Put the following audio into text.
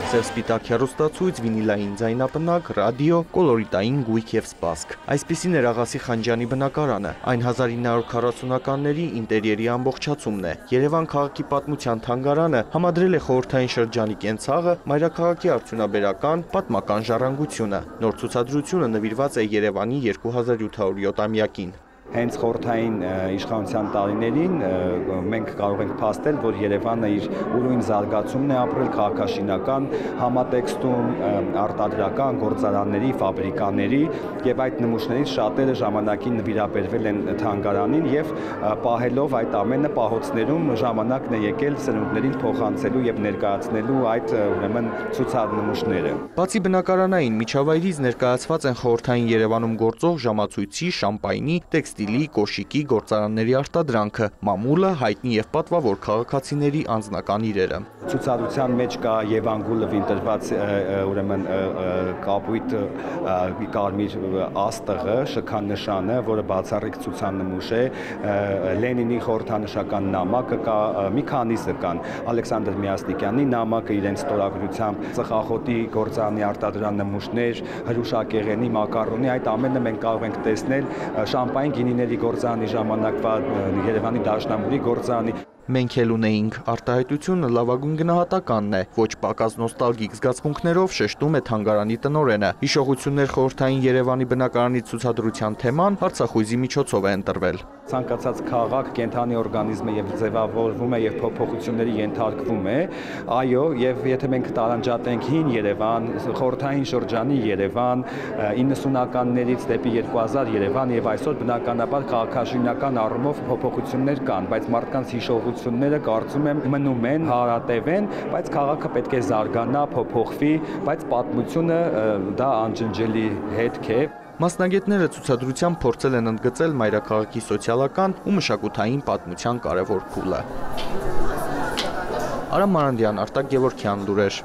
Սև-սպիտակ հեռուստացույց, վինիլային ձայնապնակ, ռադիո, կոլորիտային գույք և սպասք։ Այսպիսին էր Աղասի Խանջյանի բնակարանը։ Այն 1940-ականների ինտերիերի ամբողջացումն է։ Երևան քաղաքի պատմության թանգարանը համադրել է խորհրդային շրջանի կենցաղը, մայրաքաղաքի արդյունաբերական, պատմական ժառանգությունը։ Նոր ցուցադրությունը նվիրված է Երևանի 2700-ամյակին։ Հենց խորհրդային իշխանության տարիներին մենք կարող ենք փաստել, որ Երևանը իր ուրույն զարգացումն է ապրել քաղաքաշինական համատեքստում, արտադրական գործարանների, ֆաբրիկաների եւ այդ նմուշներից շատերը ժամանակին նվիրաբերվել են թանգարանին եւ պահելով այդ ամենը պահոցներում ժամանակն է եկել սերունդներին փոխանցելու եւ ներկայացնելու այդ ուրեմն ցուցանմուշները։ Բացի բնակարանային միջավայրից ներկայացված են խորհրդային Երևանում գործող ժամացույցի, շամպայնի, տեքստիլի, կոշիկի գործարանների արտադրանքը, մամուլը, հայտնի եւ պատվավոր քաղաքացիների անձնական իրերը։ Ցուցադրության մեջ կա Եվան Գուլովին տրված ուրեմն կապույտ կարմիր աստղը, շքանշանը, որը բացառիկ ցուցանմուշ է, Լենինի խորհրդանշական նամակը կա, մի քանիսը կան, Ալեքսանդր Միասնիկյանի նամակը իրենց ստորագրությամբ, ծխախոտի գործարանի արտադրան նմուշներ, հրուշակեղենի, մակարոնի, այդ ամենը մենք կարող ենք տեսնել շամպայն գինիների գործարանի ժամանակվա Երևանի Դաշնամուրի գործարանի։ Մենք էլ ունեինք, արտահայտությունը լավագույն գնահատականն է, ոչ պակաս նոստալգիկ զգացմունքներով շեշտում է թանգարանի տնօրենը։ Հիշողություններ խորհրդային Երևանի բնակարանի ցուցադրության թեման հարցախույզի միջոցով է ընտրվել։ Ցանկացած քաղաք կենդանի օրգանիզմ է եւ ձևավորվում է եւ փոփոխությունների ենթարկվում է, այո, եւ եթե մենք տարանջատենք հին Երևան, խորհրդային շրջանի Երևան, 90-ականներից դեպի 2000 Երևան եւ այսօր բնականաբար քաղաքաշինական առումով փոփոխություններ կան, բայց մարդկանց հիշողությունները կարծում եմ մնում են, հարատև են, բայց քաղաքը պետք է զարգանա, փոփոխվի, բայց պատմությունը դա անջնջելի հետք է։ Մասնագետները ցուցադրությամբ փորձել են ընդգծել մայրաքաղաքի սոցիալական ու մշակութային պատմության կարևոր փուլը։ Արամ Մարանդյան, Արտակ Գևորգյան, լուրեր։